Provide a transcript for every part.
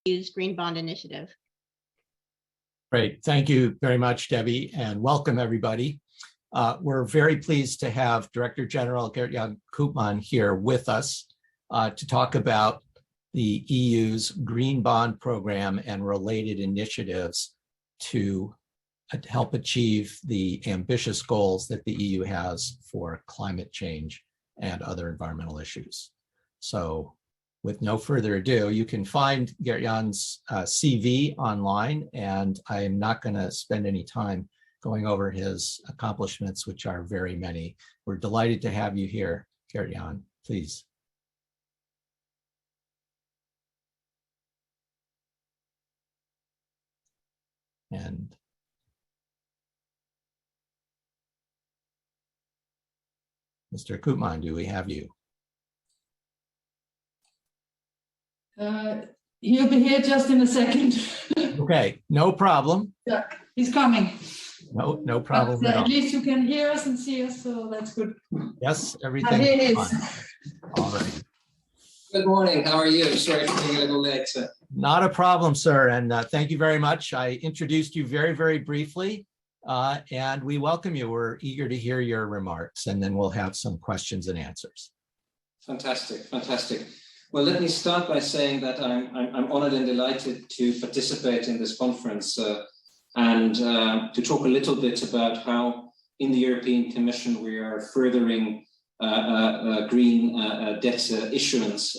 EU's Green Bond Initiative. Great. Thank you very much, Debbie, and welcome everybody. We're very pleased to have Director General Gert-Jan Koopman here with us to talk about the EU's Green Bond Program and related initiatives to help achieve the ambitious goals that the EU has for climate change and other environmental issues. So with no further ado, you can find Gert-Jan's CV online, and I am not going to spend any time going over his accomplishments, which are very many. We're delighted to have you here, Gert-Jan, please. And Mr. Koopman, do we have you? He'll be here just in a second. Okay, no problem. Yeah, he's coming. No problem But, at all. at least you can hear us and see us, so that's good. Yes, everything Here he is is. fine. All right. Good morning. How are you? Sorry for being a little late. Not a problem, sir. And thank you very much. I introduced you very, very briefly, and we welcome you. We're eager to hear your remarks, and then we'll have some questions and answers. Fantastic, fantastic. Well, let me start by saying that I'm honored and delighted to participate in this conference and to talk a little bit about how in the European Commission we are furthering green debt issuance.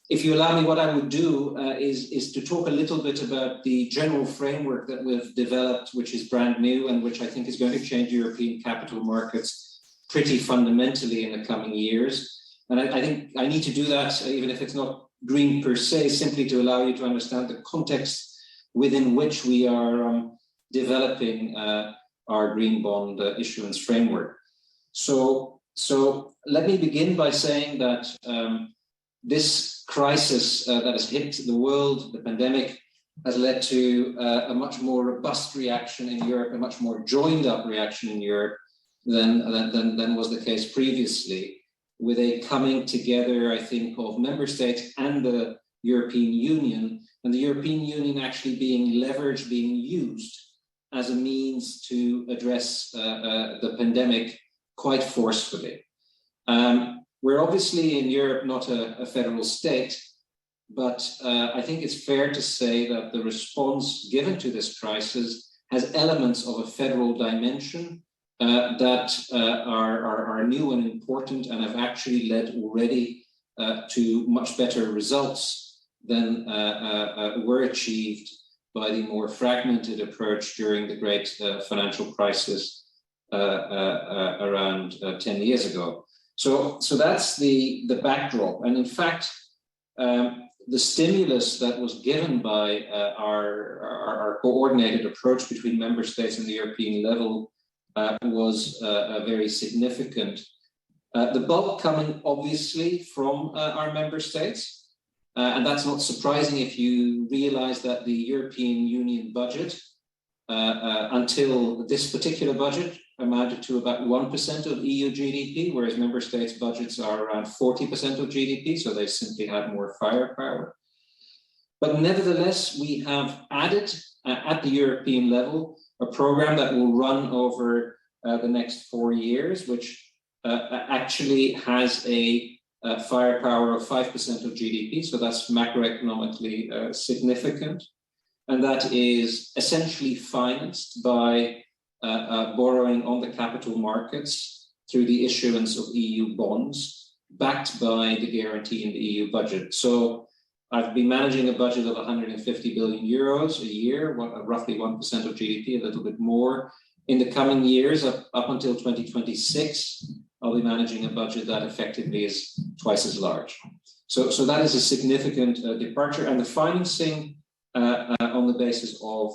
If you allow me, what I would do is to talk a little bit about the general framework that we've developed, which is brand new and which I think is going to change European capital markets pretty fundamentally in the coming years. And I think I need to do that, even if it's not green per se, simply to allow you to understand the context within which we are developing our green bond issuance framework. So let me begin by saying that this crisis that has hit the world, the pandemic, has led to a much more robust reaction in Europe, a much more joined up reaction in Europe than was the case previously, with a coming together, I think, of member states and the European Union, and the European Union actually being leveraged, being used as a means to address the pandemic quite forcefully. We're obviously in Europe not a federal state, but I think it's fair to say that the response given to this crisis has elements of a federal dimension that are new and important and have actually led already to much better results than were achieved by the more fragmented approach during the great financial crisis around 10 years ago. So that's the backdrop. And in fact, the stimulus that was given by our coordinated approach between member states and the European level was very significant. The bulk coming obviously from our member states, and that's not surprising if you realize that the European Union budget until this particular budget amounted to about 1% of EU GDP, whereas member states' budgets are around 40% of GDP, so they simply have more firepower. But nevertheless, we have added at the European level a program that will run over the next 4 years, which actually has a firepower of 5% of GDP, so that's macroeconomically significant. And that is essentially financed by borrowing on the capital markets through the issuance of EU bonds, backed by the guarantee in the EU budget. So I've been managing a budget of 150 billion euros a year, roughly 1% of GDP, a little bit more. In the coming years, up until 2026, I'll be managing a budget that effectively is twice as large. So that is a significant departure, and the financing on the basis of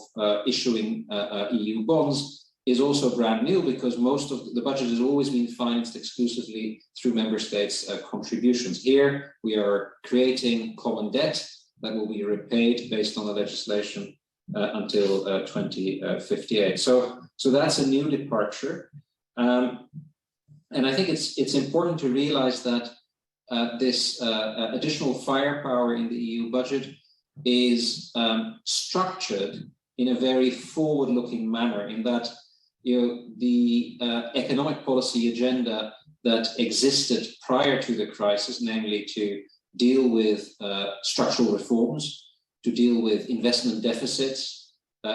issuing EU bonds is also brand new, because most of the budget has always been financed exclusively through member states' contributions. Here, we are creating common debt that will be repaid based on the legislation until 2058. So that's a new departure. And I think it's important to realize that this additional firepower in the EU budget is structured in a very forward-looking manner, in that the economic policy agenda that existed prior to the crisis, namely to deal with structural reforms, to deal with investment deficits,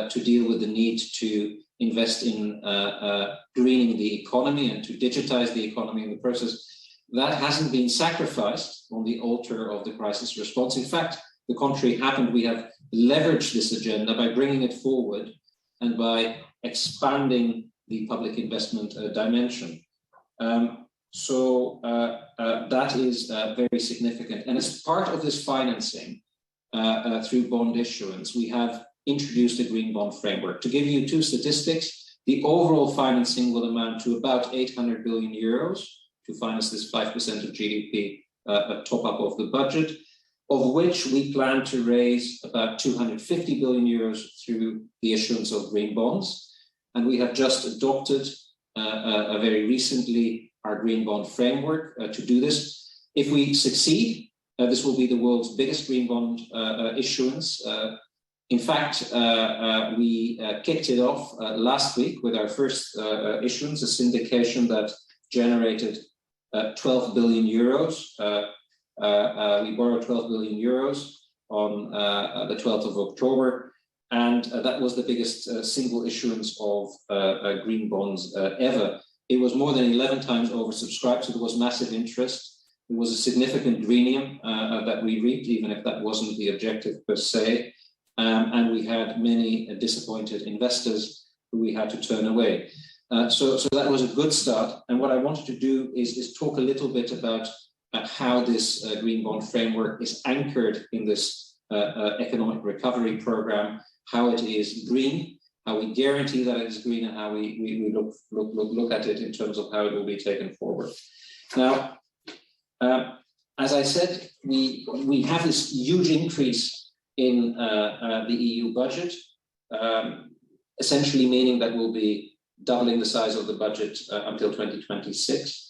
to deal with the need to invest in greening the economy and to digitize the economy in the process, that hasn't been sacrificed on the altar of the crisis response. In fact, the contrary happened. We have leveraged this agenda by bringing it forward and by expanding the public investment dimension. That is very significant. And as part of this financing through bond issuance, we have introduced a green bond framework. To give you two statistics, the overall financing will amount to about 800 billion euros to finance this 5% of GDP top up of the budget, of which we plan to raise about 250 billion euros through the issuance of green bonds. And we have just adopted very recently our green bond framework to do this. If we succeed, this will be the world's biggest green bond issuance. In fact, we kicked it off last week with our first issuance, a syndication that generated 12 billion euros. We borrowed 12 billion euros on the 12th of October, and that was the biggest single issuance of green bonds ever. It was more than 11 times oversubscribed, so there was massive interest. It was a significant greenium that we reaped, even if that wasn't the objective per se. And we had many disappointed investors who we had to turn away. So that was a good start. And what I wanted to do is talk a little bit about how this green bond framework is anchored in this economic recovery program, how it is green, how we guarantee that it is green, and how we look at it in terms of how it will be taken forward. Now, as I said, we have this huge increase in the EU budget, essentially meaning that we'll be doubling the size of the budget until 2026.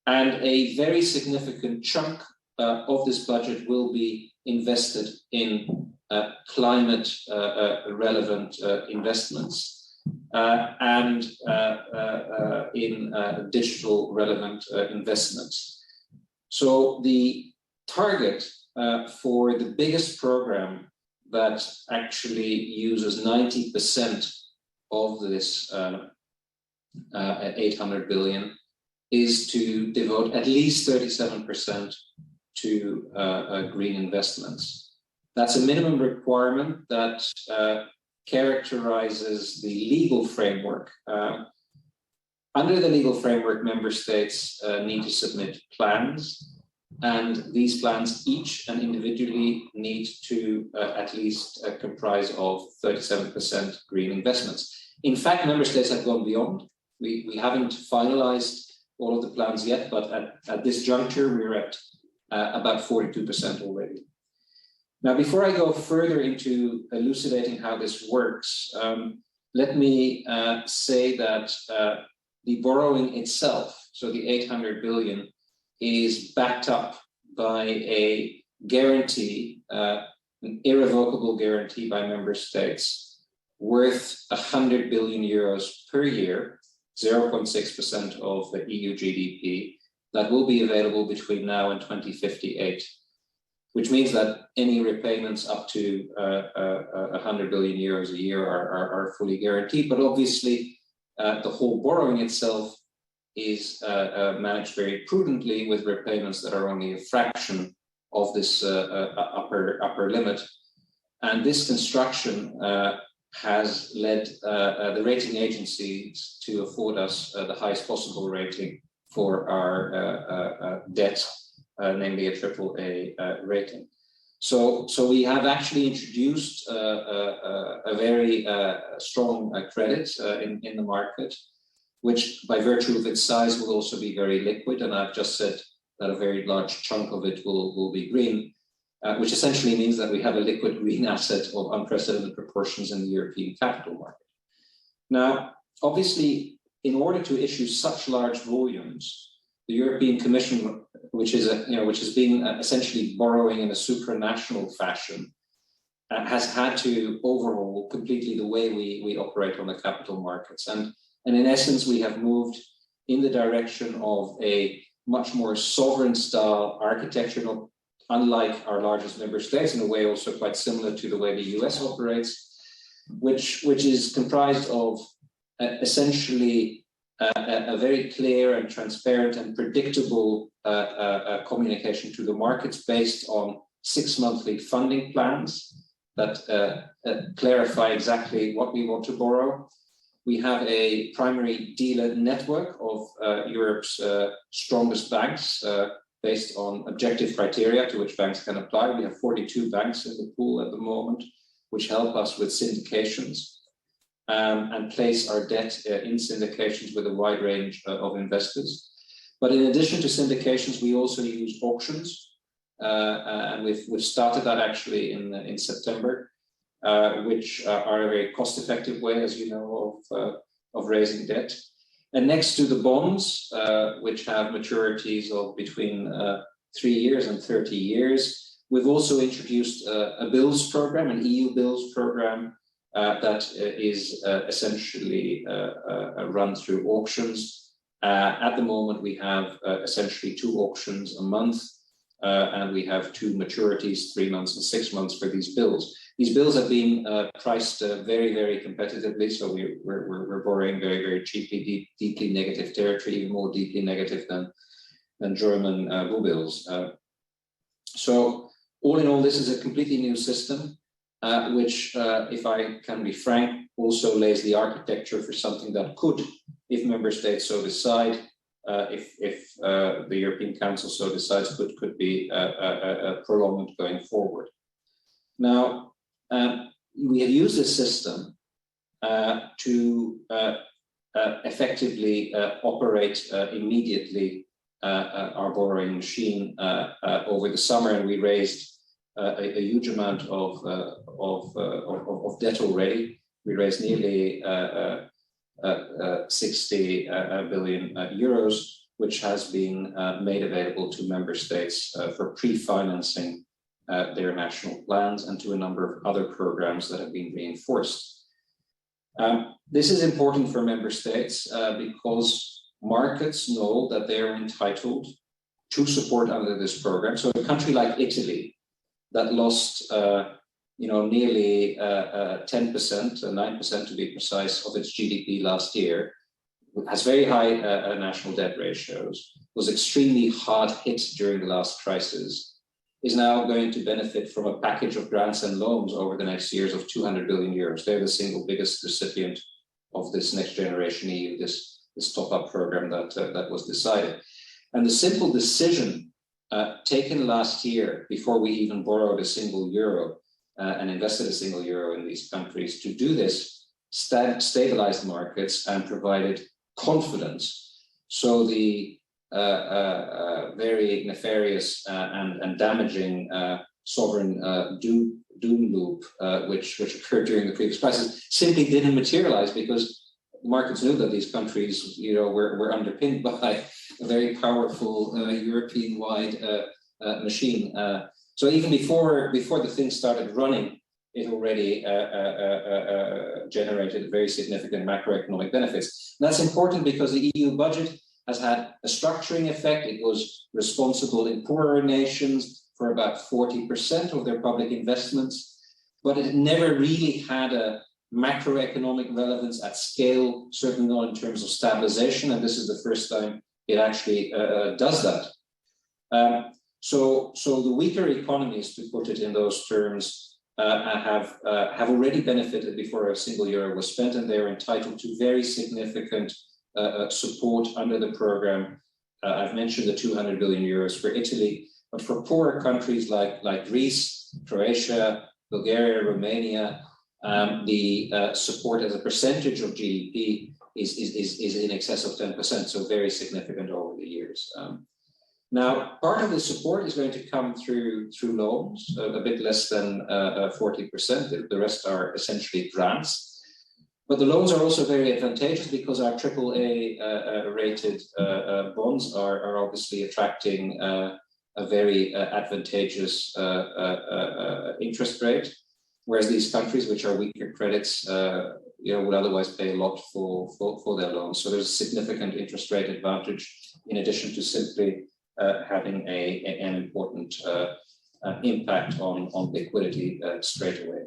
And a very significant chunk of this budget will be invested in climate relevant investments and in digital relevant investments. So the target for the biggest program that actually uses 90% of this 800 billion is to devote at least 37% to green investments. That's a minimum requirement that characterizes the legal framework. Under the legal framework, member states need to submit plans, and these plans each and individually need to at least comprise of 37% green investments. In fact, member states have gone beyond. We haven't finalized all of the plans yet, but at this juncture, we're at about 42% already. Now, before I go further into elucidating how this works, let me say that the borrowing itself, so the 800 billion, is backed up by a guarantee, an irrevocable guarantee by member states worth 100 billion euros per year, 0.6% of the EU GDP, that will be available between now and 2058, which means that any repayments up to 100 billion euros a year are fully guaranteed. But obviously, the whole borrowing itself is managed very prudently, with repayments that are only a fraction of this upper limit. And this construction has led the rating agencies to afford us the highest possible rating for our debt, namely a AAA rating. So we have actually introduced a very strong credit in the market, which by virtue of its size will also be very liquid. And I've just said that a very large chunk of it will be green, which essentially means that we have a liquid green asset of unprecedented proportions in the European capital market. Now, obviously, in order to issue such large volumes, the European Commission, which has been essentially borrowing in a supranational fashion, has had to overhaul completely the way we operate on the capital markets. And in essence, we have moved in the direction of a much more sovereign style architecture, not unlike our largest member states, in a way also quite similar to the way the US operates, which is comprised of essentially a very clear and transparent and predictable communication to the markets based on 6 monthly funding plans that clarify exactly what we want to borrow. We have a primary dealer network of Europe's strongest banks based on objective criteria to which banks can apply. We have 42 banks in the pool at the moment, which help us with syndications and place our debt in syndications with a wide range of investors. But in addition to syndications, we also use auctions. And we've started that actually in September, which are a very cost-effective way, as you know, of raising debt. And next to the bonds, which have maturities of between 3 years and 30 years, we've also introduced a bills program, an EU bills program that is essentially run through auctions. At the moment, we have essentially 2 auctions a month. And we have 2 maturities, 3 months and 6 months for these bills. These bills have been priced very, very competitively. So we're borrowing very, very cheaply, deeply negative territory, even more deeply negative than German bills. So all in all, this is a completely new system, which, if I can be frank, also lays the architecture for something that could, if member states so decide, if the European Council so decides, could be prolonged going forward. Now, we have used this system to effectively operate immediately our borrowing machine over the summer, and we raised a huge amount of debt already. We raised nearly 60 billion euros, which has been made available to member states for pre-financing their national plans and to a number of other programs that have been reinforced. This is important for member states because markets know that they are entitled to support under this program. So a country like Italy that lost nearly 10%, 9% to be precise, of its GDP last year, has very high national debt ratios, was extremely hard hit during the last crisis, is now going to benefit from a package of grants and loans over the next years of 200 billion euros. They're the single biggest recipient of this Next Generation EU, this top-up program that was decided. And the simple decision taken last year, before we even borrowed a single euro, and invested a single euro in these countries, to do this stabilized markets and provided confidence. So the very nefarious and damaging sovereign doom loop, which occurred during the previous crisis, simply didn't materialize because the markets knew that these countries, were underpinned by a very powerful European-wide machine. So even before the thing started running, it already generated very significant macroeconomic benefits. And that's important because the EU budget has had a structuring effect. It was responsible in poorer nations for about 40% of their public investments, but it never really had a macroeconomic relevance at scale, certainly not in terms of stabilization. And this is the first time it actually does that. So the weaker economies, to put it in those terms, have already benefited before a single euro was spent, and they're entitled to very significant support under the program. I've mentioned the 200 billion euros for Italy, but for poorer countries like Greece, Croatia, Bulgaria, Romania, the support as a percentage of GDP is in excess of 10%, so very significant over the years. Now, part of the support is going to come through loans, a bit less than 40%. The rest are essentially grants. But the loans are also very advantageous because our AAA rated bonds are obviously attracting a very advantageous interest rate. whereas these countries, which are weaker credits, would otherwise pay a lot for their loans. So there's a significant interest rate advantage in addition to simply having an important impact on liquidity straight away.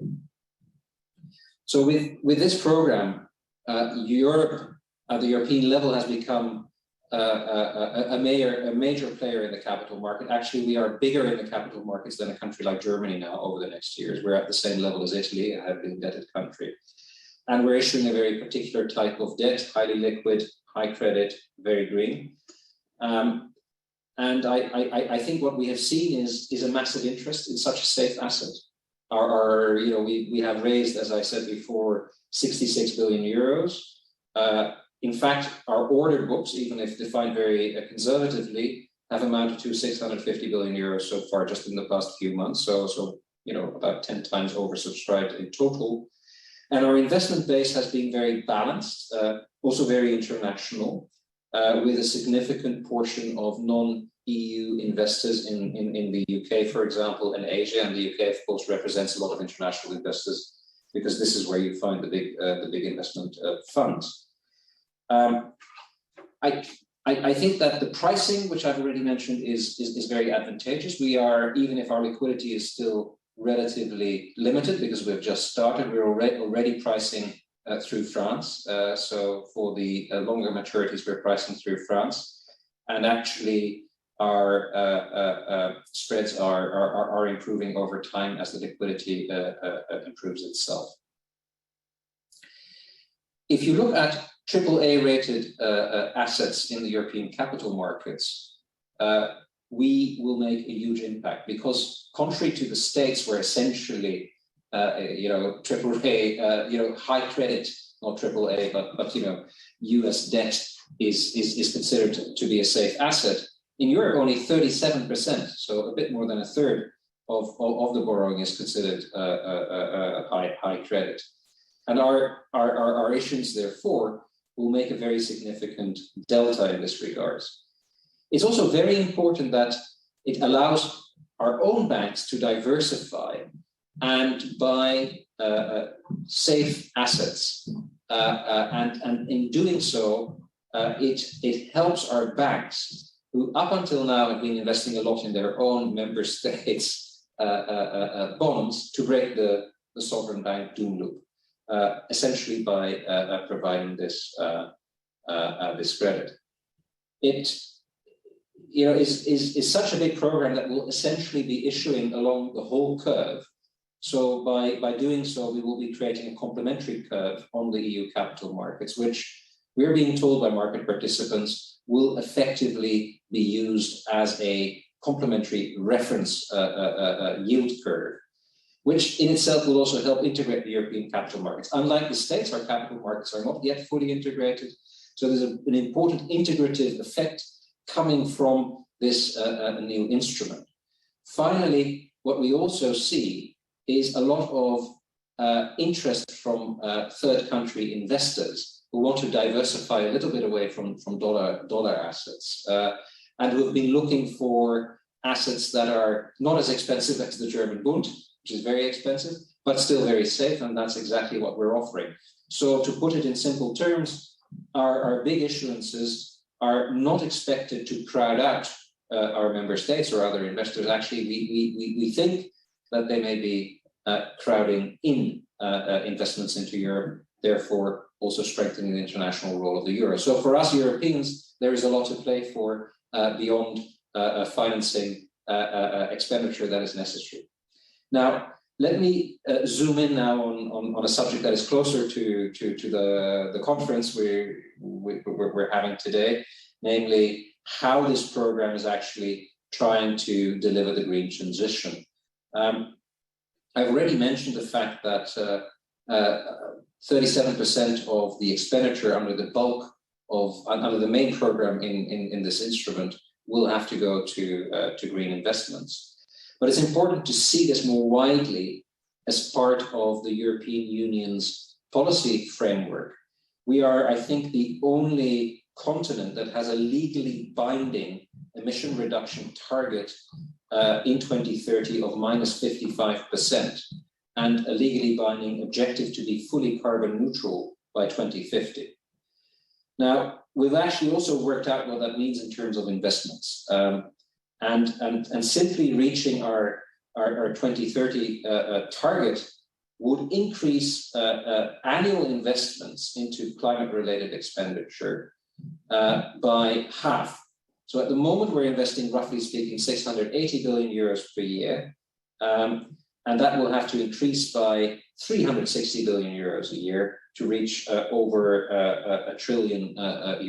So with this program, Europe at the European level has become a major player in the capital market. Actually, we are bigger in the capital markets than a country like Germany now over the next years. We're at the same level as Italy, a heavily indebted country. And we're issuing a very particular type of debt, highly liquid, high credit, very green. And I think what we have seen is a massive interest in such a safe asset. We have raised, as I said before, 66 billion euros. In fact, our order books, even if defined very conservatively, have amounted to 650 billion euros so far just in the past few months. So about 10 times oversubscribed in total. And our investment base has been very balanced, also very international, with a significant portion of non-EU investors in the UK, for example, and Asia. And the UK, of course, represents a lot of international investors because this is where you find the big investment funds. I think that the pricing, which I've already mentioned, is very advantageous. We are, even if our liquidity is still relatively limited because we've just started, we're already pricing through France. So for the longer maturities, we're pricing through France, and actually our spreads are improving over time as the liquidity improves itself. If you look at AAA rated assets in the European capital markets, we will make a huge impact because, contrary to the States, where essentially, AAA, high credit, not AAA, but US debt is considered to be a safe asset. In Europe, only 37%, so a bit more than a third of the borrowing is considered high credit. And our issuance, therefore, will make a very significant delta in this regard. It's also very important that it allows our own banks to diversify and buy safe assets. And in doing so, it helps our banks, who up until now have been investing a lot in their own member states' bonds, to break the sovereign bank doom loop. Essentially by providing this credit. It is such a big program that will essentially be issuing along the whole curve. So by doing so, we will be creating a complementary curve on the EU capital markets, which we're being told by market participants will effectively be used as a complementary reference yield curve, which in itself will also help integrate the European capital markets. Unlike the States, our capital markets are not yet fully integrated. So there's an important integrative effect coming from this new instrument. Finally, what we also see is a lot of interest from third country investors who want to diversify a little bit away from dollar assets and who have been looking for assets that are not as expensive as the German Bund, which is very expensive, but still very safe, and that's exactly what we're offering. So to put it in simple terms, our big issuances are not expected to crowd out our member states or other investors. Actually, we think that they may be crowding in investments into Europe, therefore also strengthening the international role of the euro. So for us Europeans, there is a lot to play for beyond financing expenditure that is necessary. Now, let me zoom in now on a subject that is closer to the conference we're having today, namely how this program is actually trying to deliver the green transition. I've already mentioned the fact that 37% of the expenditure under the main program in this instrument will have to go to green investments. But it's important to see this more widely as part of the European Union's policy framework. We are, I think, the only continent that has a legally binding emission reduction target in 2030 of minus 55%. and a legally binding objective to be fully carbon neutral by 2050. Now, we've actually also worked out what that means in terms of investments. And simply reaching our 2030 target would increase annual investments into climate-related expenditure by half. So at the moment, we're investing, roughly speaking, 680 billion euros per year. And that will have to increase by 360 billion euros a year to reach over a trillion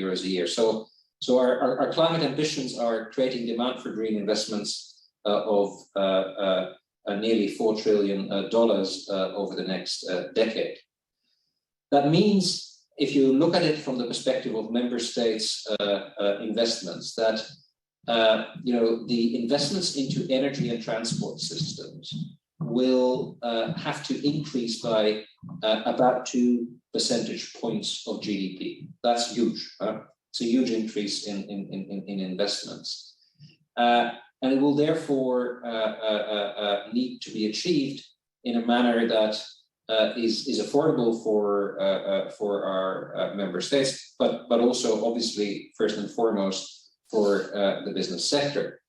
euros a year. So our climate ambitions are creating demand for green investments of nearly $4 trillion over the next decade. That means, if you look at it from the perspective of member states' investments, that the investments into energy and transport systems will have to increase by about 2 percentage points of GDP. That's huge. It's a huge increase in investments. And it will therefore need to be achieved in a manner that is affordable for our member states, but also obviously first and foremost for the business sector.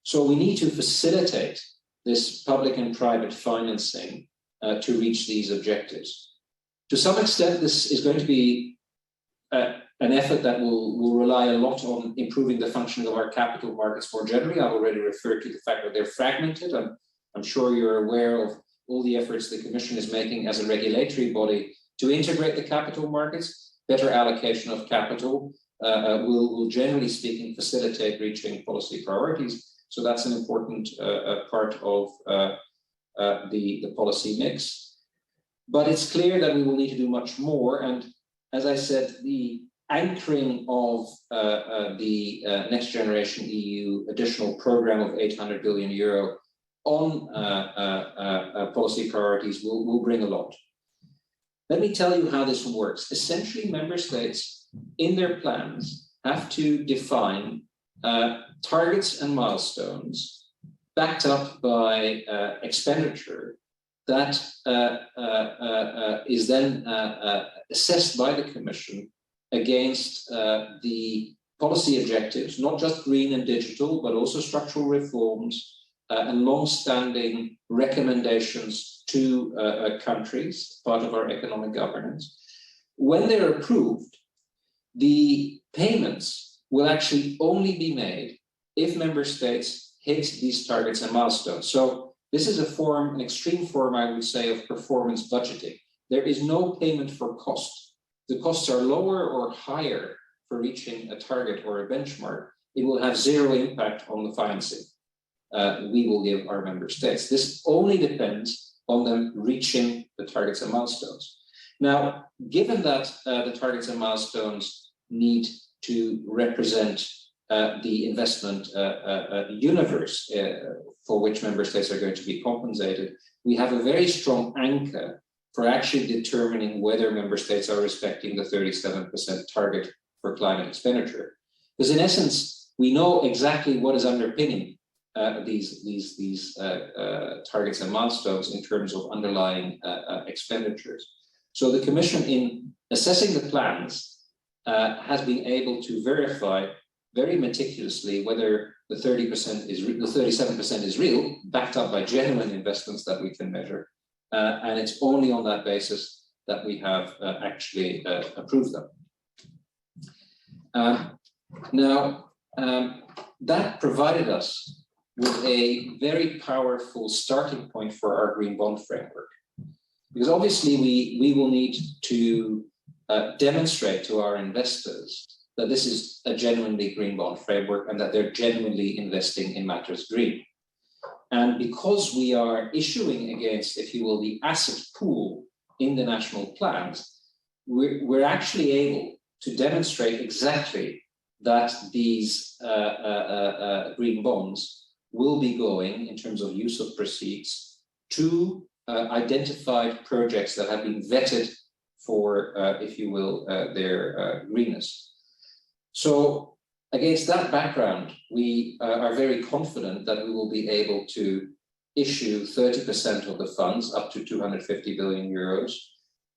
So we need to facilitate this public and private financing to reach these objectives. To some extent, this is going to be an effort that will rely a lot on improving the functioning of our capital markets more generally. I've already referred to the fact that they're fragmented. I'm sure you're aware of all the efforts the Commission is making as a regulatory body to integrate the capital markets. Better allocation of capital will generally speaking facilitate reaching policy priorities. So that's an important part of the policy mix. But it's clear that we will need to do much more. And as I said, the anchoring of the Next Generation EU additional program of 800 billion euro on policy priorities will bring a lot. Let me tell you how this works. Essentially, member states in their plans have to define targets and milestones backed up by expenditure that is then assessed by the Commission against the policy objectives, not just green and digital, but also structural reforms and long-standing recommendations to countries, part of our economic governance. When they're approved, the payments will actually only be made if member states hit these targets and milestones. So this is an extreme form, I would say, of performance budgeting. There is no payment for cost. The costs are lower or higher for reaching a target or a benchmark. It will have zero impact on the financing we will give our member states. This only depends on them reaching the targets and milestones. Now, given that the targets and milestones need to represent the investment universe for which member states are going to be compensated, we have a very strong anchor for actually determining whether member states are respecting the 37% target for climate expenditure. Because in essence, we know exactly what is underpinning these targets and milestones in terms of underlying expenditures. So the Commission, in assessing the plans, has been able to verify very meticulously whether the 37% is real, backed up by genuine investments that we can measure, and it's only on that basis that we have actually approved them. That provided us with a very powerful starting point for our green bond framework, because obviously we will need to demonstrate to our investors that this is a genuinely green bond framework and that they're genuinely investing in matters green. And because we are issuing against, if you will, the asset pool in the national plans, we're actually able to demonstrate exactly that these green bonds will be going, in terms of use of proceeds, to identified projects that have been vetted for, if you will, their greenness. So against that background, we are very confident that we will be able to issue 30% of the funds, up to 250 billion euros,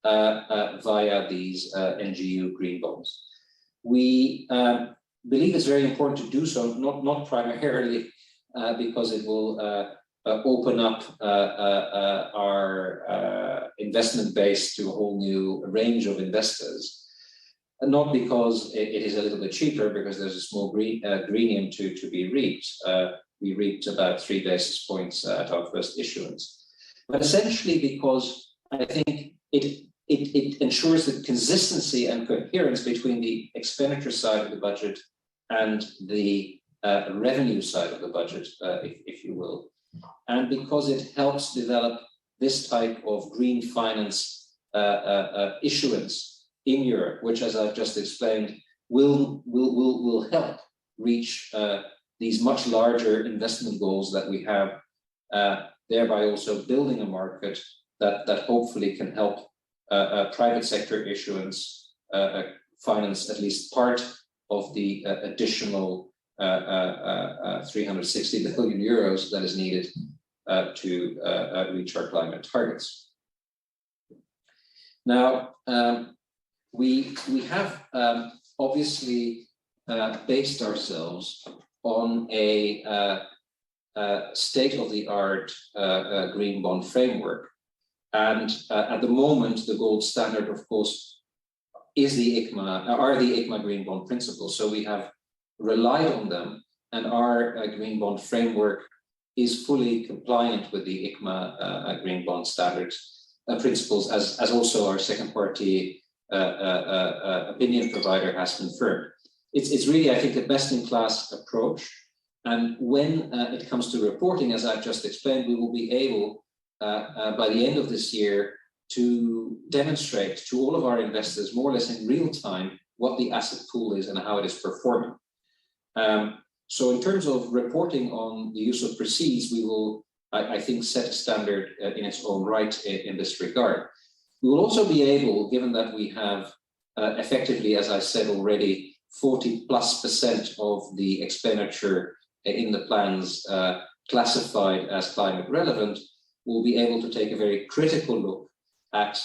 via these NGU green bonds. We believe it's very important to do so, not primarily because it will open up our investment base to a whole new range of investors, and not because it is a little bit cheaper, because there's a small greenium to be reaped. We reaped about 3 basis points at our first issuance, but essentially because I think it ensures the consistency and coherence between the expenditure side of the budget and the revenue side of the budget, if you will, and because it helps develop this type of green finance issuance in Europe, which, as I've just explained, will help reach these much larger investment goals that we have, thereby also building a market that hopefully can help private sector issuance finance at least part of the additional 360 billion euros that is needed to reach our climate targets. Now, we have obviously based ourselves on a state-of-the-art green bond framework. And at the moment, the gold standard, of course, is the ICMA green bond principles. So we have relied on them, and our green bond framework is fully compliant with the ICMA green bond standards principles, as also our second-party opinion provider has confirmed. It's really, I think, a best-in-class approach. And when it comes to reporting, as I've just explained, we will be able, by the end of this year, to demonstrate to all of our investors, more or less in real time, what the asset pool is and how it is performing. So in terms of reporting on the use of proceeds, we will, I think, set a standard in its own right in this regard. We will also be able, given that we have effectively, as I said already, 40+% of the expenditure in the plans classified as climate relevant, we'll be able to take a very critical look at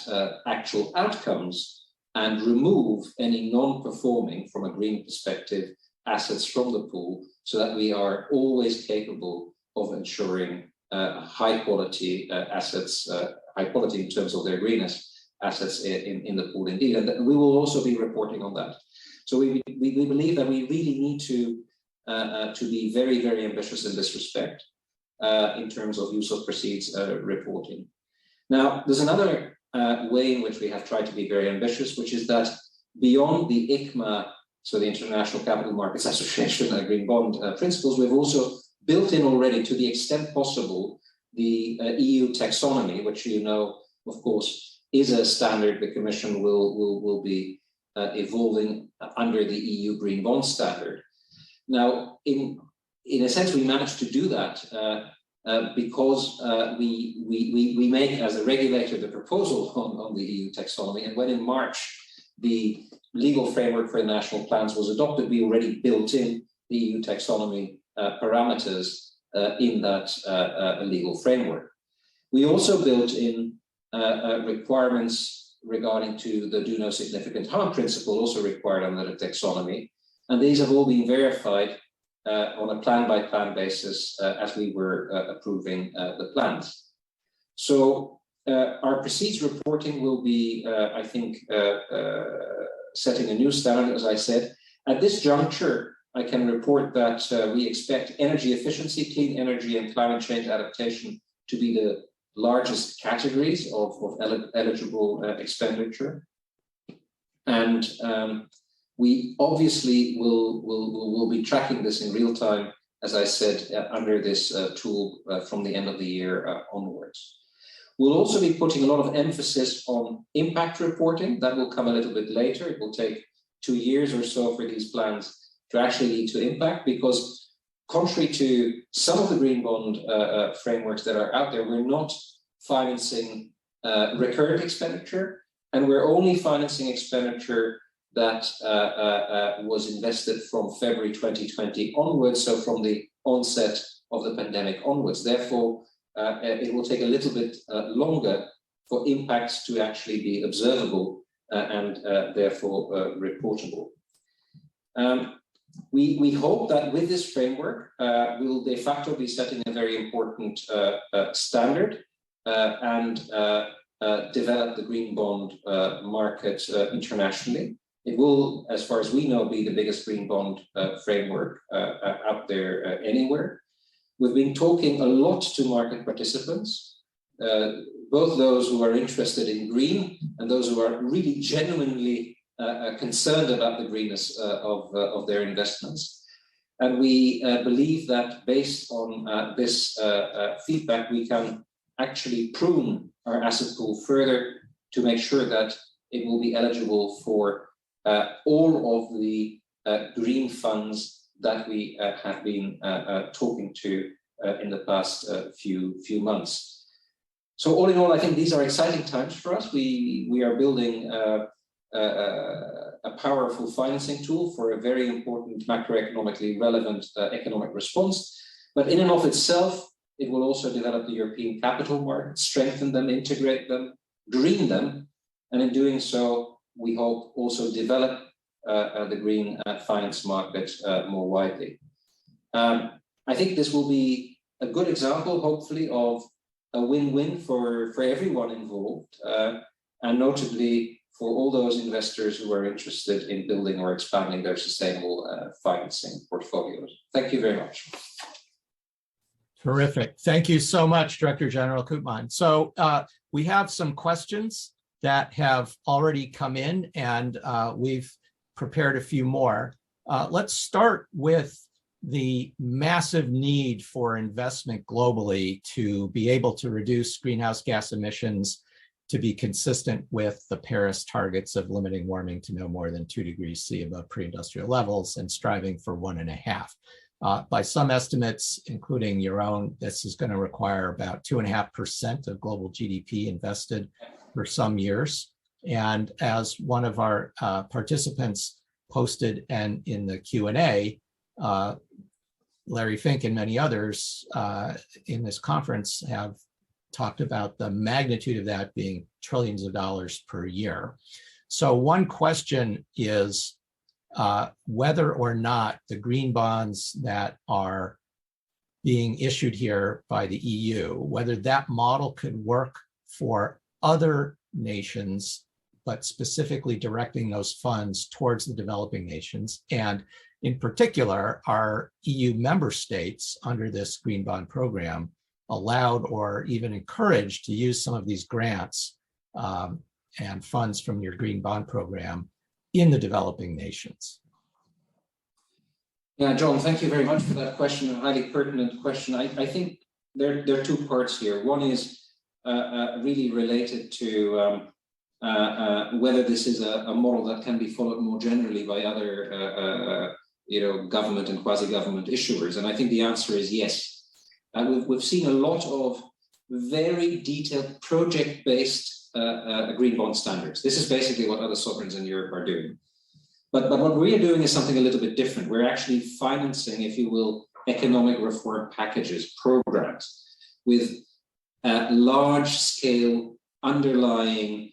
actual outcomes and remove any non-performing, from a green perspective, assets from the pool, so that we are always capable of ensuring high quality assets, high quality in terms of their greenness assets in the pool indeed. And we will also be reporting on that. So we believe that we really need to be very, very ambitious in this respect in terms of use of proceeds reporting. Now, there's another way in which we have tried to be very ambitious, which is that beyond the ICMA, so the International Capital Markets Association green bond principles, we've also built in already, to the extent possible, the EU taxonomy, which, you know, of course, is a standard the Commission will be evolving under the EU green bond standard. Now, in a sense, we managed to do that because we make, as a regulator, the proposal on the EU taxonomy, and when in March the legal framework for the national plans was adopted, we already built in the EU taxonomy parameters in that legal framework. We also built in requirements regarding to the do no significant harm principle, also required under the taxonomy, and these have all been verified on a plan-by-plan basis as we were approving the plans. So our proceeds reporting will be, I think, setting a new standard, as I said. At this juncture, I can report that we expect energy efficiency, clean energy, and climate change adaptation to be the largest categories of eligible expenditure. And we obviously will be tracking this in real time, as I said, under this tool from the end of the year onwards. We'll also be putting a lot of emphasis on impact reporting. That will come a little bit later. It will take 2 years or so for these plans to actually lead to impact, because contrary to some of the green bond frameworks that are out there, we're not financing recurrent expenditure, and we're only financing expenditure that was invested from February 2020 onwards, so from the onset of the pandemic onwards. Therefore, it will take a little bit longer for impacts to actually be observable and therefore reportable. We hope that with this framework, we will de facto be setting a very important standard and develop the green bond market internationally. It will, as far as we know, be the biggest green bond framework out there anywhere. We've been talking a lot to market participants, both those who are interested in green and those who are really genuinely concerned about the greenness of their investments. And we believe that based on this feedback, we can actually prune our asset pool further to make sure that it will be eligible for all of the green funds that we have been talking to in the past few months. So all in all, I think these are exciting times for us. We are building a powerful financing tool for a very important macroeconomically relevant economic response. But in and of itself, it will also develop the European capital market, strengthen them, integrate them, green them, and in doing so, we hope also develop the green finance market more widely. I think this will be a good example, hopefully, of a win-win for everyone involved, and notably for all those investors who are interested in building or expanding their sustainable financing portfolios. Thank you very much. Terrific. Thank you so much, Director General Koopman. So we have some questions that have already come in, and we've prepared a few more. Let's start with the massive need for investment globally to be able to reduce greenhouse gas emissions to be consistent with the Paris targets of limiting warming to no more than 2 degrees C above pre-industrial levels and striving for 1.5. By some estimates, including your own, this is going to require about 2.5% of global GDP invested for some years. And as one of our participants posted and in the Q&A, Larry Fink and many others in this conference have talked about the magnitude of that being trillions of dollars per year. So one question is whether or not the green bonds that are being issued here by the EU, whether that model could work for other nations, but specifically directing those funds towards the developing nations. And in particular, are EU member states under this green bond program allowed or even encouraged to use some of these grants and funds from your green bond program in the developing nations? Yeah, John, thank you very much for that question, a highly pertinent question. I think there are two parts here. One is really related to whether this is a model that can be followed more generally by other government and quasi-government issuers. And I think the answer is yes. We've seen a lot of very detailed project-based green bond standards. This is basically what other sovereigns in Europe are doing. But what we're doing is something a little bit different. We're actually financing, if you will, economic reform packages, programs with large-scale underlying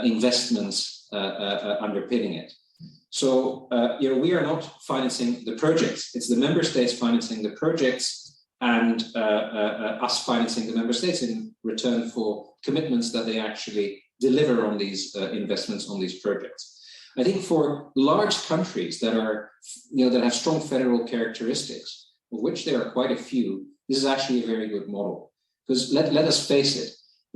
investments underpinning it. So we are not financing the projects. It's the member states financing the projects and us financing the member states in return for commitments that they actually deliver on these investments, on these projects. I think for large countries that are, that have strong federal characteristics, of which there are quite a few, this is actually a very good model. Because let us face it,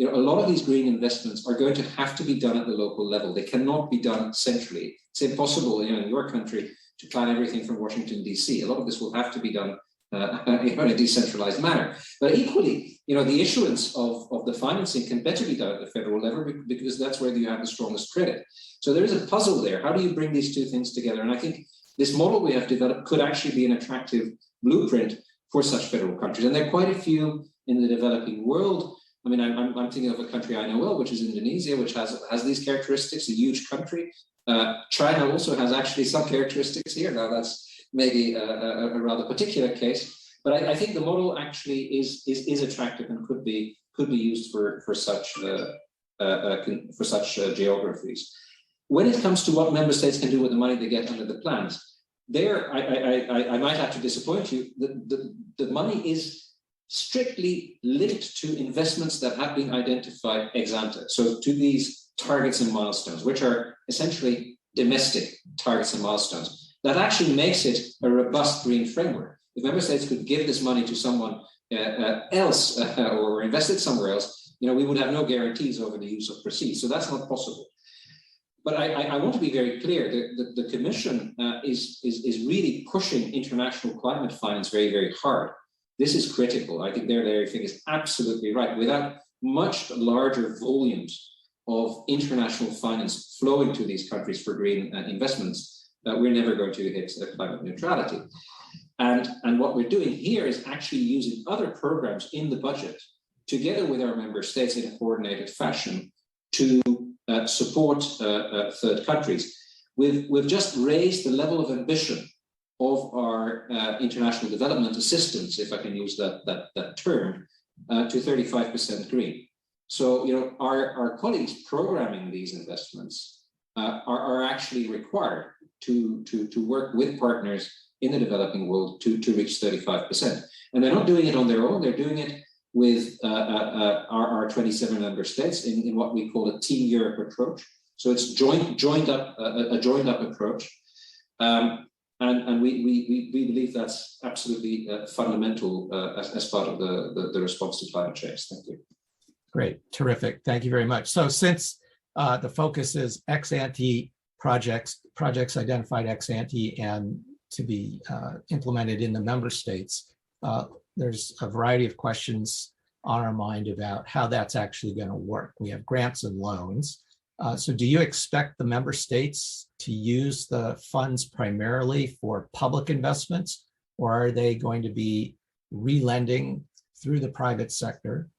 a lot of these green investments are going to have to be done at the local level. They cannot be done centrally. It's impossible, in your country to plan everything from Washington, D.C. A lot of this will have to be done in a decentralized manner. But equally, the issuance of the financing can better be done at the federal level because that's where you have the strongest credit. So there is a puzzle there. How do you bring these two things together? And I think this model we have developed could actually be an attractive blueprint for such federal countries. And there are quite a few in the developing world. I mean, I'm thinking of a country I know well, which is Indonesia, which has these characteristics, a huge country. China also has actually some characteristics here. Now, that's maybe a rather particular case. But I think the model actually is attractive and could be used for such geographies. When it comes to what member states can do with the money they get under the plans, there I might have to disappoint you. The money is strictly linked to investments that have been identified ex ante. So to these targets and milestones, which are essentially domestic targets and milestones. That actually makes it a robust green framework. If member states could give this money to someone else or invest it somewhere else, we would have no guarantees over the use of proceeds. So that's not possible. But I want to be very clear that the Commission is really pushing international climate finance very, very hard. This is critical. I think their thing is absolutely right. Without much larger volumes of international finance flowing to these countries for green investments, we're never going to hit climate neutrality. And what we're doing here is actually using other programs in the budget, together with our member states in a coordinated fashion, to support third countries. We've just raised the level of ambition of our international development assistance, if I can use that term, to 35% green. So, our colleagues programming these investments are actually required to work with partners in the developing world to reach 35%. And they're not doing it on their own, they're doing it with our 27 member states in what we call a Team Europe approach. So it's a joined up approach. And we believe that's absolutely fundamental as part of the response to climate change. Thank you. Great, terrific. Thank you very much. So since the focus is ex ante projects identified ex ante and to be implemented in the member states, there's a variety of questions on our mind about how that's actually going to work. We have grants and loans. So do you expect the member states to use the funds primarily for public investments, or are they going to be relending through the private sector?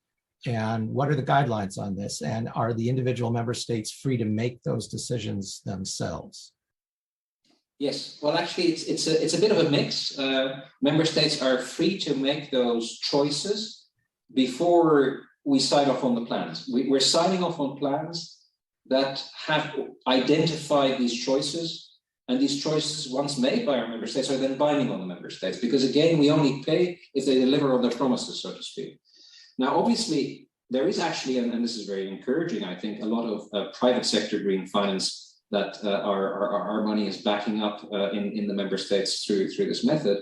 And what are the guidelines on this? And are the individual member states free to make those decisions themselves? Yes, well, actually, it's a bit of a mix. Member states are free to make those choices before we sign off on the plans. We're signing off on plans that have identified these choices, and these choices, once made by our member states, are then binding on the member states, because again, we only pay if they deliver on their promises, so to speak. Now, obviously, there is actually, and this is very encouraging, I think, a lot of private sector green finance that our money is backing up in the member states through this method,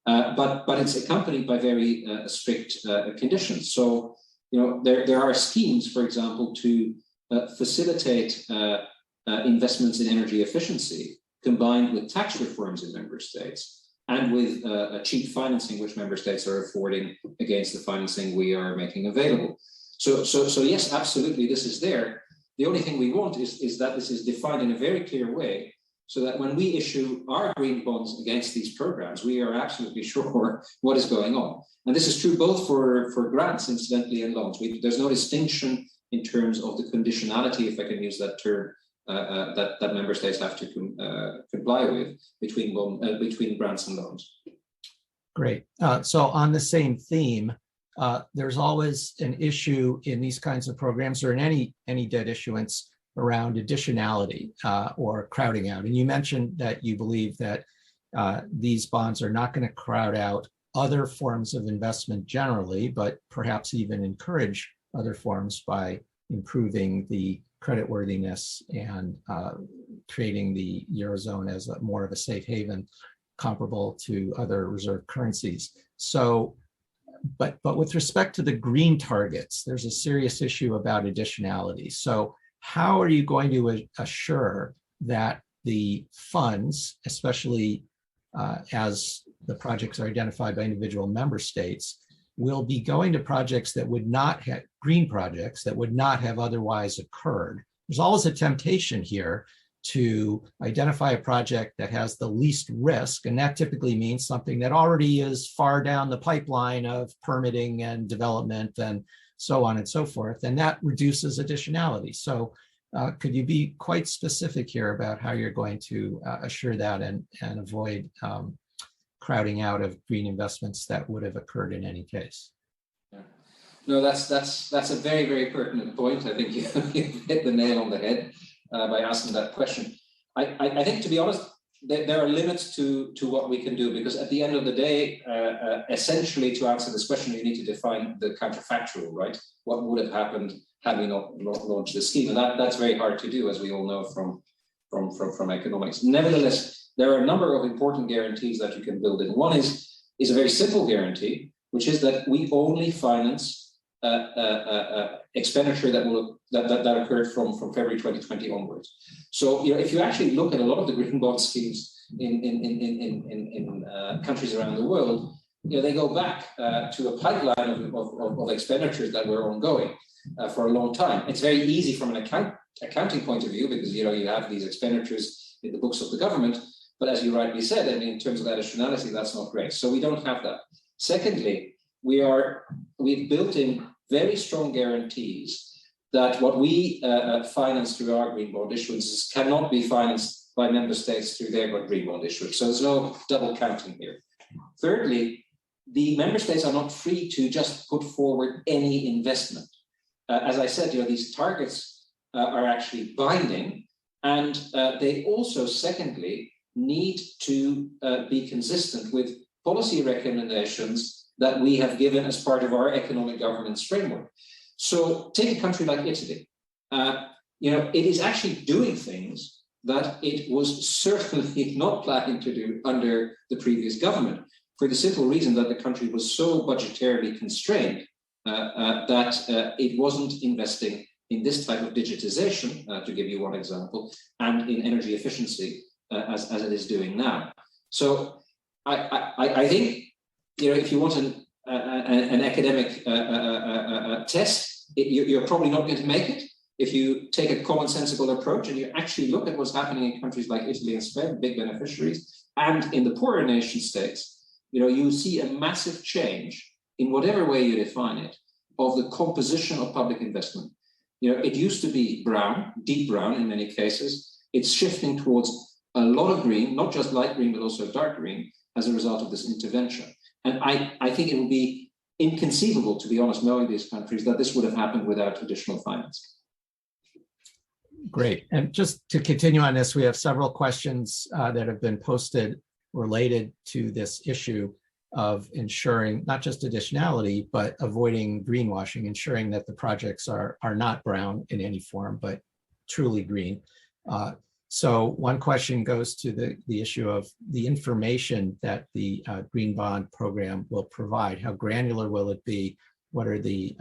but it's accompanied by very strict conditions. So, there are schemes, for example, to facilitate investments in energy efficiency, combined with tax reforms in member states, and with a cheap financing which member states are affording against the financing we are making available. So yes, absolutely, this is there. The only thing we want is that this is defined in a very clear way, so that when we issue our green bonds against these programs, we are absolutely sure what is going on. And this is true both for grants, incidentally, and loans. There's no distinction in terms of the conditionality, if I can use that term, that member states have to comply with between grants and loans. Great. So on the same theme, there's always an issue in these kinds of programs, or in any debt issuance, around additionality or crowding out. And you mentioned that you believe that these bonds are not going to crowd out other forms of investment generally, but perhaps even encourage other forms by improving the creditworthiness and creating the Eurozone as more of a safe haven comparable to other reserve currencies. So, but with respect to the green targets, there's a serious issue about additionality. So how are you going to assure that the funds, especially as the projects are identified by individual member states, will be going to projects that would not have, green projects that would not have otherwise occurred? There's always a temptation here to identify a project that has the least risk, and that typically means something that already is far down the pipeline of permitting and development and so on and so forth, and that reduces additionality. So could you be quite specific here about how you're going to assure that and avoid crowding out of green investments that would have occurred in any case. Yeah. No, that's a very, very pertinent point. I think you hit the nail on the head by asking that question. I think, to be honest, there are limits to what we can do, because at the end of the day, essentially, to answer this question, you need to define the counterfactual, right? What would have happened had we not launched this scheme? And that's very hard to do, as we all know from economics. Nevertheless, there are a number of important guarantees that you can build in. One is a very simple guarantee, which is that we only finance expenditure that occurred from February 2020 onwards. So, if you actually look at a lot of the green bond schemes in countries around the world, they go back to a pipeline of expenditures that were ongoing for a long time. It's very easy from an accounting point of view, because you have these expenditures in the books of the government. But as you rightly said, I mean, in terms of additionality, that's not great. So we don't have that. Secondly, we've built in very strong guarantees that what we finance through our green bond issuances cannot be financed by member states through their green bond issuance. So there's no double counting here. Thirdly, the member states are not free to just put forward any investment. As I said, these targets are actually binding, and they also, secondly, need to be consistent with policy recommendations that we have given as part of our economic governance framework. So take a country like Italy. It is actually doing things that it was certainly not planning to do under the previous government, for the simple reason that the country was so budgetarily constrained that it wasn't investing in this type of digitization, to give you one example, and in energy efficiency as it is doing now. So I think, if you want an academic test, you're probably not going to make it. If you take a commonsensical approach and you actually look at what's happening in countries like Italy and Spain, big beneficiaries, and in the poorer nation states, you see a massive change in whatever way you define it, of the composition of public investment. It used to be brown, deep brown in many cases. It's shifting towards a lot of green, not just light green, but also dark green, as a result of this intervention. And I think it would be inconceivable, to be honest, knowing these countries, that this would have happened without additional finance. Great. And just to continue on this, we have several questions that have been posted related to this issue of ensuring not just additionality, but avoiding greenwashing, ensuring that the projects are not brown in any form, but truly green. So one question goes to the issue of the information that the Green Bond program will provide. How granular will it be? What are the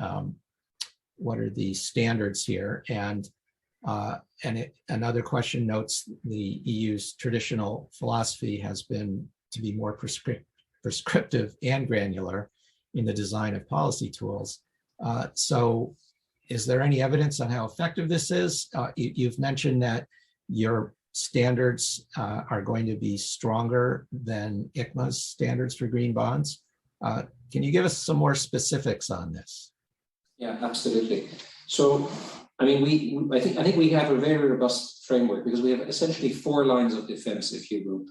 standards here? And another question notes the EU's traditional philosophy has been to be more prescriptive and granular in the design of policy tools. So is there any evidence on how effective this is? You've mentioned that your standards are going to be stronger than ICMA's standards for green bonds. Can you give us some more specifics on this? Yeah, absolutely. So, I mean, I think we have a very robust framework, because we have essentially 4 lines of defense, if you will.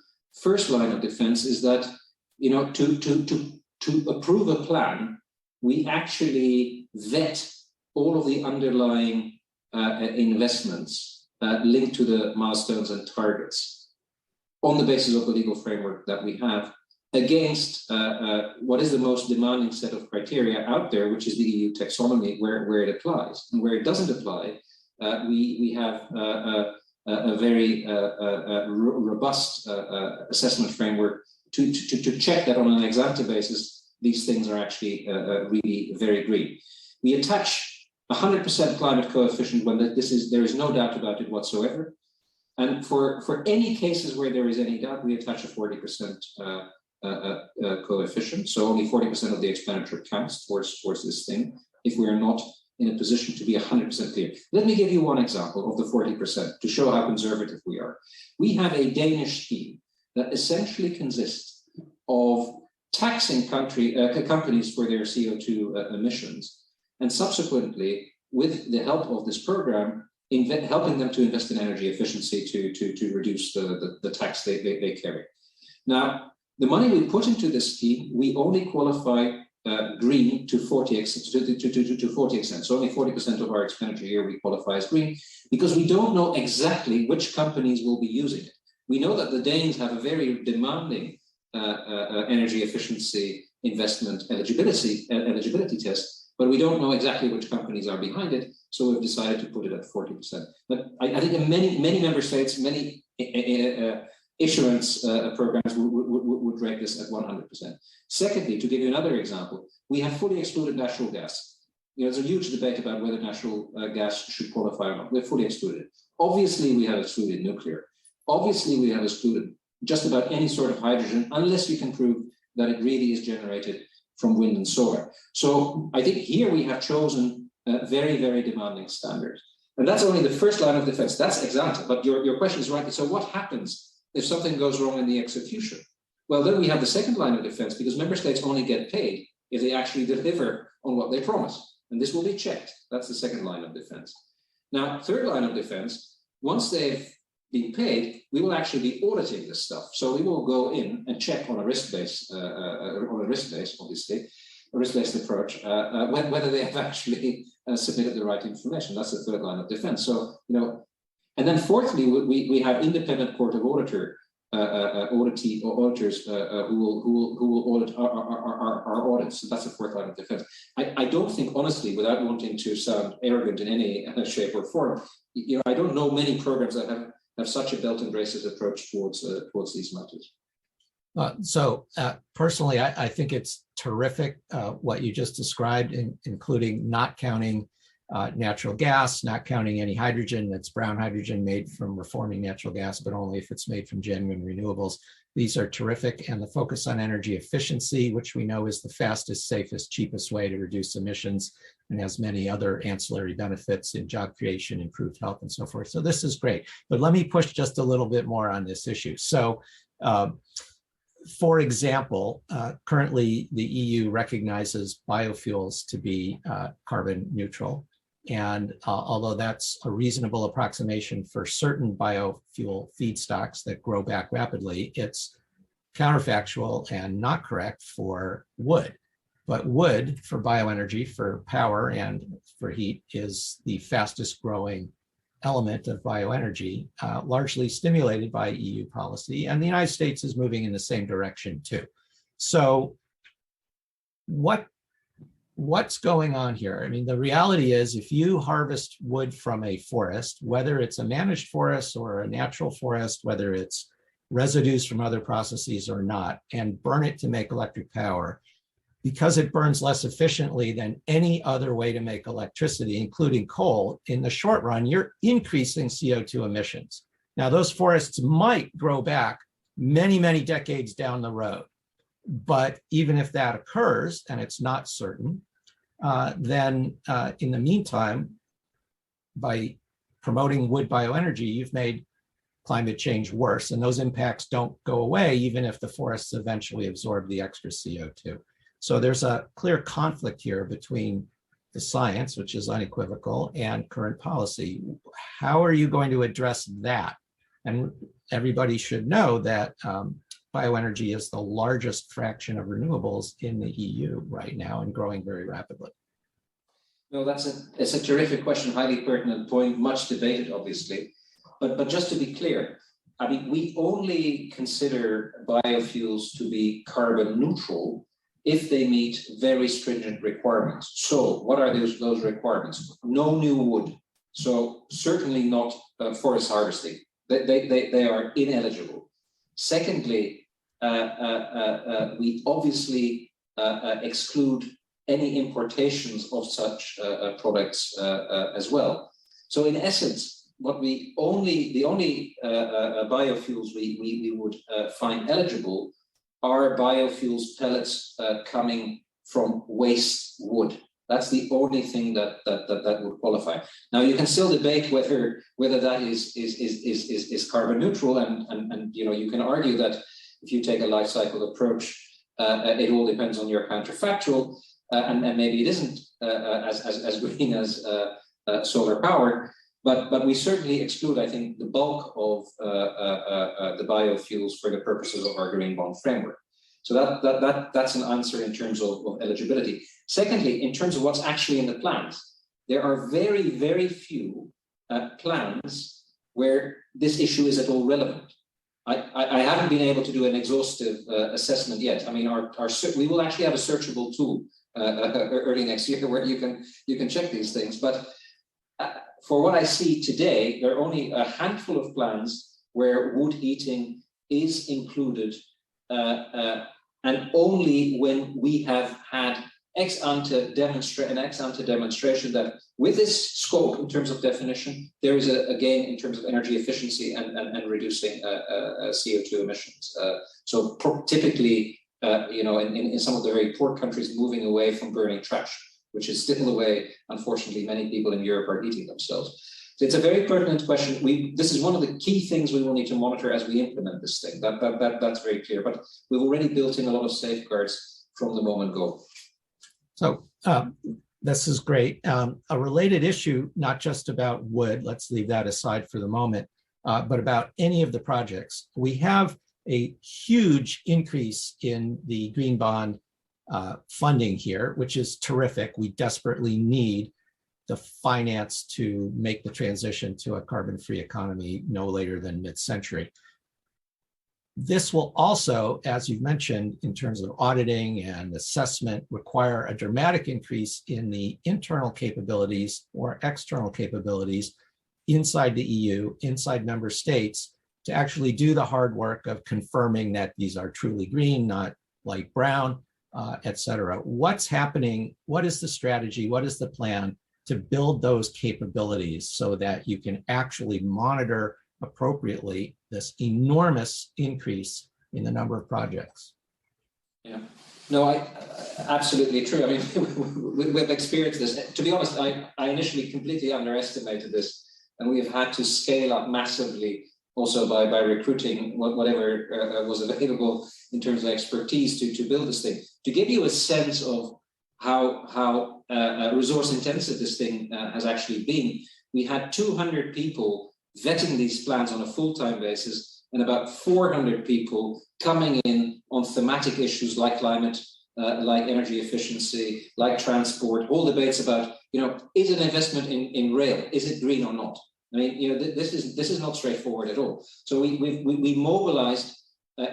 First line of defense is that, to approve a plan, we actually vet all of the underlying investments linked to the milestones and targets on the basis of the legal framework that we have, against what is the most demanding set of criteria out there, which is the EU taxonomy, where it applies. And where it doesn't apply, we have a very robust assessment framework to check that on an ex ante basis, these things are actually really very green. We attach 100% climate coefficient when there is no doubt about it whatsoever. And for any cases where there is any doubt, we attach a 40% coefficient. So only 40% of the expenditure counts towards this thing, if we are not in a position to be 100% clear. Let me give you one example of the 40% to show how conservative we are. We have a Danish scheme that essentially consists of taxing companies for their CO2 emissions, and subsequently, with the help of this program, helping them to invest in energy efficiency to reduce the tax they carry. Now, the money we put into this scheme, we only qualify green to 40%. So only 40% of our expenditure here we qualify as green, because we don't know exactly which companies will be using it. We know that the Danes have a very demanding energy efficiency investment eligibility test, but we don't know exactly which companies are behind it. So we've decided to put it at 40%. But I think in many member states, many issuance programs would rate this at 100%. Secondly, to give you another example, we have fully excluded natural gas. There's a huge debate about whether natural gas should qualify or not. We've fully excluded it. Obviously, we have excluded nuclear. Obviously, we have excluded just about any sort of hydrogen, unless you can prove that it really is generated from wind and solar. So I think here we have chosen very, very demanding standards. And that's only the first line of defense. That's example. But your question is right. So what happens if something goes wrong in the execution? Well, then we have the second line of defense, because member states only get paid if they actually deliver on what they promise. And this will be checked. That's the second line of defense. Now, third line of defense, once they've been paid, we will actually be auditing this stuff. So we will go in and check on a risk-based, obviously, a risk-based approach, whether they have actually submitted the right information. That's the third line of defense. So, and then fourthly, we have independent court of auditors who will audit our audits. So that's the fourth line of defense. I don't think, honestly, without wanting to sound arrogant in any shape or form, I don't know many programs that have such a belt and braces approach towards these matters. Personally, I think it's terrific what you just described, including not counting natural gas, not counting any hydrogen that's brown hydrogen made from reforming natural gas, but only if it's made from genuine renewables. These are terrific. And the focus on energy efficiency, which we know is the fastest, safest, cheapest way to reduce emissions and has many other ancillary benefits in job creation, improved health, and so forth. So this is great. But let me push just a little bit more on this issue. So, for example, currently the EU recognizes biofuels to be carbon neutral. And although that's a reasonable approximation for certain biofuel feedstocks that grow back rapidly, it's counterfactual and not correct for wood. But wood for bioenergy, for power and for heat, is the fastest growing element of bioenergy, largely stimulated by EU policy. And the United States is moving in the same direction too. So what's going on here? I mean, the reality is, if you harvest wood from a forest, whether it's a managed forest or a natural forest, whether it's residues from other processes or not, and burn it to make electric power, because it burns less efficiently than any other way to make electricity, including coal, in the short run, you're increasing CO2 emissions. Now, those forests might grow back many, many decades down the road. But even if that occurs, and it's not certain, then in the meantime, by promoting wood bioenergy, you've made climate change worse. And those impacts don't go away, even if the forests eventually absorb the extra CO2. So there's a clear conflict here between the science, which is unequivocal, and current policy. How are you going to address that? And everybody should know that bioenergy is the largest fraction of renewables in the EU right now and growing very rapidly. No, it's a terrific question, highly pertinent point, much debated, obviously. But just to be clear, I mean, we only consider biofuels to be carbon neutral if they meet very stringent requirements. So what are those requirements? No new wood. So certainly not forest harvesting. They are ineligible. Secondly, we obviously exclude any importations of such products as well. So in essence, the only biofuels we would find eligible are biofuels pellets coming from waste wood. That's the only thing that would qualify. Now you can still debate whether that is carbon neutral, and you can argue that if you take a life cycle approach, it all depends on your counterfactual, and maybe it isn't as green as solar power. But we certainly exclude, I think, the bulk of the biofuels for the purposes of our green bond framework. So that's an answer in terms of eligibility. Secondly, in terms of what's actually in the plans, there are very, very few plans where this issue is at all relevant. I haven't been able to do an exhaustive assessment yet. I mean, we will actually have a searchable tool early next year where you can check these things. But for what I see today, there are only a handful of plans where wood heating is included, and only when we have had ex ante demonstration that with this scope in terms of definition, there is a gain in terms of energy efficiency and reducing CO2 emissions. So typically, in some of the very poor countries, moving away from burning trash, which is still the way, unfortunately, many people in Europe are heating themselves. So it's a very pertinent question. This is one of the key things we will need to monitor as we implement this thing. That's very clear. But we've already built in a lot of safeguards from the moment go. So this is great. A related issue, not just about wood, let's leave that aside for the moment, but about any of the projects. We have a huge increase in the green bond funding here, which is terrific. We desperately need the finance to make the transition to a carbon-free economy no later than mid-century. This will also, as you've mentioned, in terms of auditing and assessment, require a dramatic increase in the internal capabilities or external capabilities inside the EU, inside member states, to actually do the hard work of confirming that these are truly green, not light brown, et cetera. What's happening? What is the strategy? What is the plan to build those capabilities so that you can actually monitor appropriately this enormous increase in the number of projects? Yeah, no, absolutely true. I mean, we've experienced this. To be honest, I initially completely underestimated this, and we have had to scale up massively also by recruiting whatever was available in terms of expertise to build this thing. To give you a sense of how resource intensive this thing has actually been, we had 200 people vetting these plans on a full-time basis, and about 400 people coming in on thematic issues like climate, like energy efficiency, like transport, all debates about, is an investment in rail, is it green or not? I mean, this is not straightforward at all. So we mobilized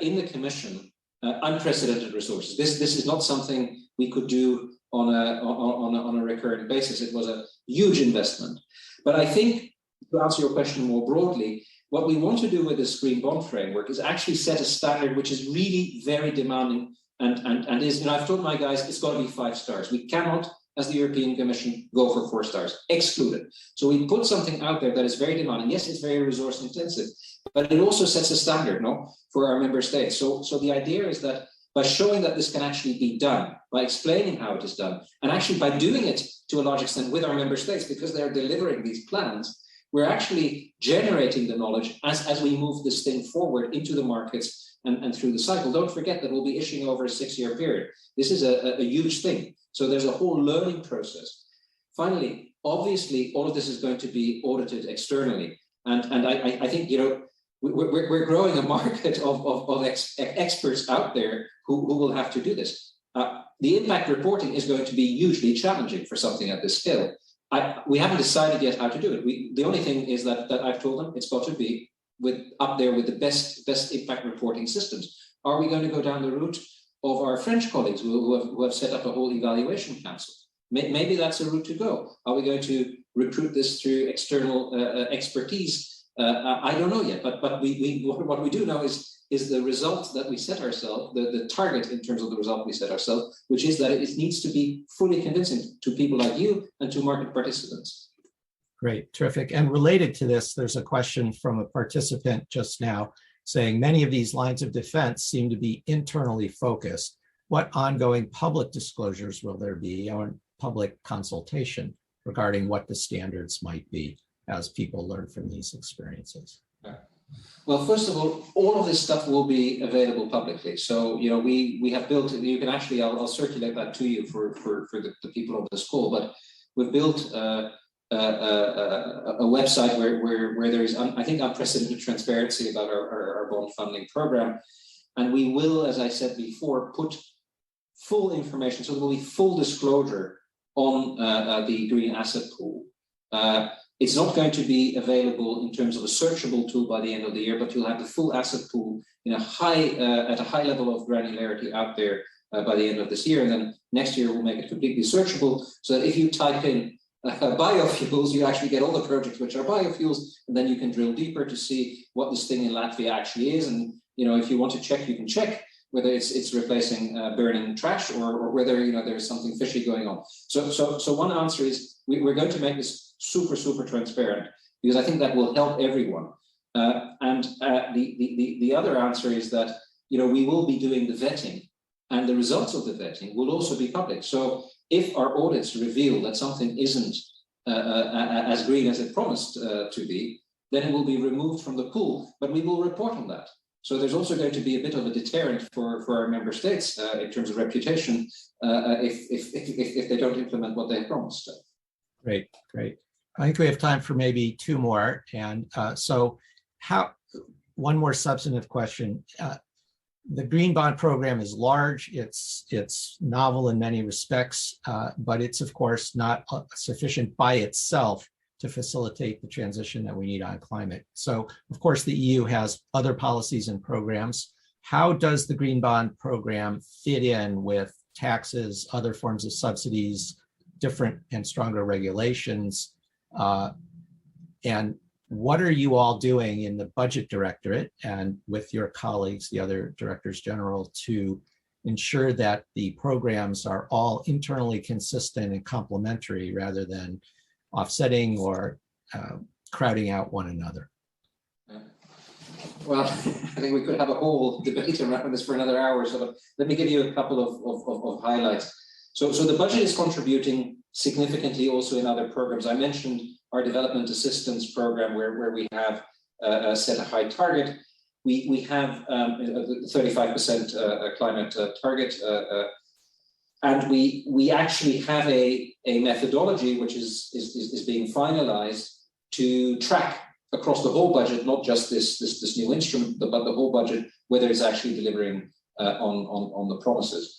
in the Commission unprecedented resources. This is not something we could do on a recurrent basis. It was a huge investment. But I think, to answer your question more broadly, what we want to do with this green bond framework is actually set a standard which is really very demanding and is, I've told my guys, it's got to be 5 stars. We cannot, as the European Commission, go for 4 stars, excluded. So we put something out there that is very demanding. Yes, it's very resource intensive, but it also sets a standard, for our member states. So the idea is that by showing that this can actually be done, by explaining how it is done, and actually by doing it to a large extent with our member states, because they're delivering these plans, we're actually generating the knowledge as we move this thing forward into the markets and through the cycle. Don't forget that we'll be issuing over a 6-year period. This is a huge thing. So there's a whole learning process. Finally, obviously, all of this is going to be audited externally. And I think, we're growing a market of experts out there who will have to do this. The impact reporting is going to be hugely challenging for something at this scale. We haven't decided yet how to do it. The only thing is that I've told them it's got to be up there with the best impact reporting systems. Are we going to go down the route of our French colleagues who have set up a whole evaluation council? Maybe that's a route to go. Are we going to recruit this through external expertise? I don't know yet, but what we do know is the result that we set ourselves, the target in terms of the result we set ourselves, which is that it needs to be fully convincing to people like you and to market participants. Great, terrific. And related to this, there's a question from a participant just now saying many of these lines of defense seem to be internally focused. What ongoing public disclosures will there be or public consultation regarding what the standards might be as people learn from these experiences? Well, first of all of this stuff will be available publicly. So, we have built, you can actually, I'll circulate that to you for the people on this call, but we've built a website where there is, I think, unprecedented transparency about our bond funding program. And we will, as I said before, put full information, so there will be full disclosure on the green asset pool. It's not going to be available in terms of a searchable tool by the end of the year, but you'll have the full asset pool in at a high level of granularity out there by the end of this year. And then next year we'll make it completely searchable, so that if you type in biofuels, you actually get all the projects which are biofuels, and then you can drill deeper to see what this thing in Latvia actually is. And if you want to check, you can check whether it's replacing burning trash, or whether there's something fishy going on. So one answer is we're going to make this super transparent, because I think that will help everyone. And the other answer is that we will be doing the vetting, and the results of the vetting will also be public. So if our audits reveal that something isn't as green as it promised to be, then it will be removed from the pool, but we will report on that. So there's also going to be a bit of a deterrent for our member states in terms of reputation if they don't implement what they promised. Great. I think we have time for maybe two more. And so one more substantive question. The Green Bond Program is large, it's novel in many respects, but it's of course not sufficient by itself to facilitate the transition that we need on climate. So of course the EU has other policies and programs. How does the Green Bond Program fit in with taxes, other forms of subsidies, different and stronger regulations? And what are you all doing in the Budget Directorate and with your colleagues, the other Directors General, to ensure that the programs are all internally consistent and complementary rather than offsetting or crowding out one another? Well, I think we could have a whole debate around this for another hour, so let me give you a couple of highlights. So the budget is contributing significantly also in other programs. I mentioned our development assistance program, where we have set a high target. We have a 35% climate target, and we actually have a methodology which is being finalized to track across the whole budget, not just this new instrument, but the whole budget, whether it's actually delivering on the promises.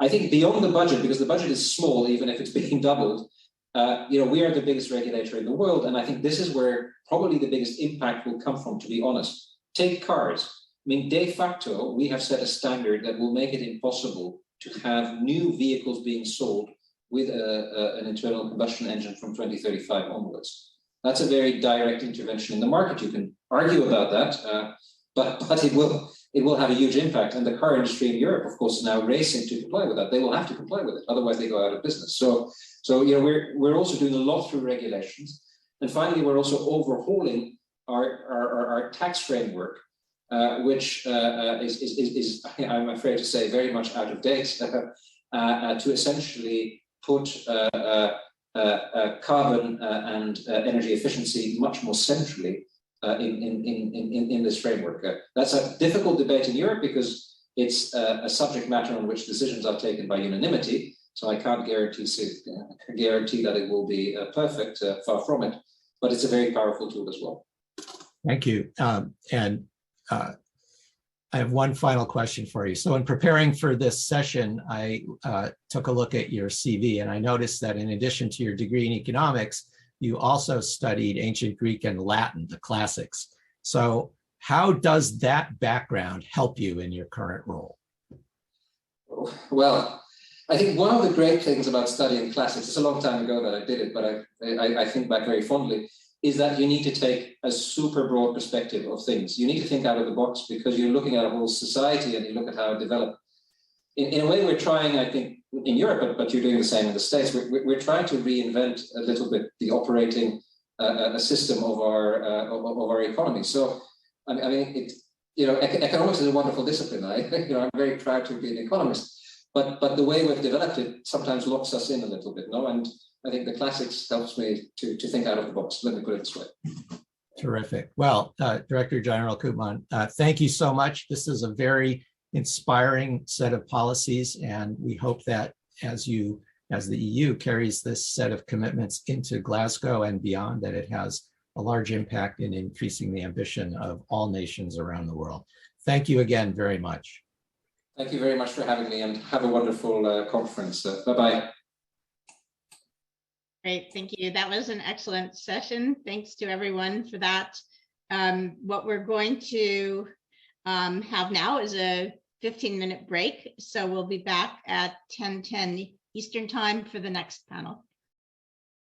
I think beyond the budget, because the budget is small, even if it's being doubled, we are the biggest regulator in the world, and I think this is where probably the biggest impact will come from, to be honest. Take cars. I mean, de facto, we have set a standard that will make it impossible to have new vehicles being sold with an internal combustion engine from 2035 onwards. That's a very direct intervention in the market. You can argue about that, but it will have a huge impact. And the car industry in Europe, of course, is now racing to comply with that. They will have to comply with it, otherwise they go out of business. So we're also doing a lot through regulations. And finally, we're also overhauling our tax framework, which is, I'm afraid to say, very much out of date, to essentially put carbon and energy efficiency much more centrally in this framework. That's a difficult debate in Europe because it's a subject matter on which decisions are taken by unanimity. So I can't guarantee that it will be perfect, far from it, but it's a very powerful tool as well. Thank you. I have one final question for you. So in preparing for this session, I took a look at your CV, and I noticed that in addition to your degree in economics, you also studied ancient Greek and Latin, the classics. So how does that background help you in your current role? Well, I think one of the great things about studying classics, it's a long time ago that I did it, but I think back very fondly, is that you need to take a super broad perspective of things. You need to think out of the box because you're looking at a whole society and you look at how it developed. In a way, we're trying, I think, in Europe, but you're doing the same in the States, we're trying to reinvent a little bit the operating system of our economy. So, I mean, economics is a wonderful discipline. I'm very proud to be an economist, but the way we've developed it sometimes locks us in a little bit, no? And I think the classics helps me to think out of the box. Let me put it this way. Terrific. Well, Director General Koopman, thank you so much. This is a very inspiring set of policies, and we hope that as the EU carries this set of commitments into Glasgow and beyond, that it has a large impact in increasing the ambition of all nations around the world. Thank you again very much. Thank you very much for having me, and have a wonderful conference. Bye-bye. Great, thank you. That was an excellent session. Thanks to everyone for that. What we're going to have now is a 15-minute break. So we'll be back at 10:10 Eastern time for the next panel.